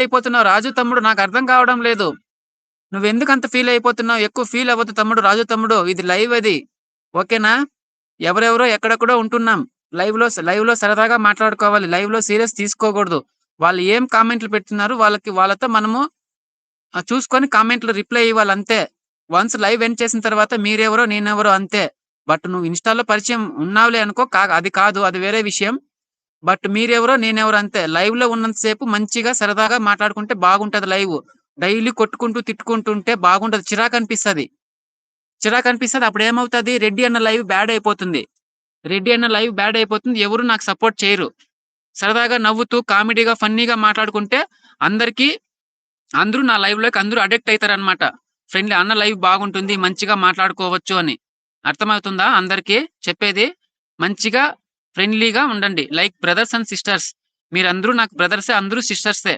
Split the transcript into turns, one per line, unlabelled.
అయిపోతున్నావు రాజు తమ్ముడు నాకర్థం కావడం లేదు. నువ్వెందుకంత ఫీల్ అయిపోతున్నావు? ఎక్కువ ఫీల్ అవ్వద్దు తమ్ముడు, రాజు తమ్ముడు. ఇది లైవ్ అది. ఓకేనా? ఎవరెవరో ఎక్కడెక్కడో ఉంటున్నాం. లైవ్‌లో సరదాగా మాట్లాడుకోవాలి. లైవ్‌లో సీరియస్ తీసుకోకూడదు. వాళ్ళు ఏం కామెంట్‌లు పెడుతున్నారు వాళ్ళతో మనము చూసుకొని కామెంట్‌లు రిప్లై ఇవ్వాలంతే. వన్స్ లైవ్ ఎండ్ చేసిన తర్వాత మీరెవరో, నేనెవరో అంతే. బట్ నువ్వు ఇన్‌స్టా‌లో పరిచయం ఉన్నావులే అనుకో అది కాదు. అది వేరే విషయం. బట్ మీరెవరో, నేనెవరో అంతే. లైవ్‌లో ఉన్నంత సేపు మంచిగా సరదాగా మాట్లాడుకుంటే బాగుంటది లైవ్. డైలీ కొట్టుకుంటూ, తిట్టుకుంటూ ఉంటే బాగుండదు. చిరాకనిపిస్తది. చిరాకనిపిస్తది. అప్పుడేమవుతది? రెడ్డి అన్న లైవ్ బ్యాడ్ అయిపోతుంది. రెడ్డి అన్న లైవ్ బ్యాడ్ అయిపోతుంది. ఎవరు నాకు సపోర్ట్ చేయరు. సరదాగా నవ్వుతూ, కామెడీగా, ఫన్నీగా మాట్లాడుకుంటే అందరికి అందరూ నా లైవ్‌లోకి అందరూ అడిక్ట్ అయితారనమాట. ఫ్రెండ్లీ అన్న లైవ్ బాగుంటుంది. మంచిగా మాట్లాడుకోవచ్చు అని. అర్థమవుతుందా అందరికి చెప్పేది? మంచిగా ఫ్రెండ్లీగా ఉండండి. Like brothers and sisters. మీరందరూ నాకు బ్రదర్సే, అందరూ సిస్టర్సే.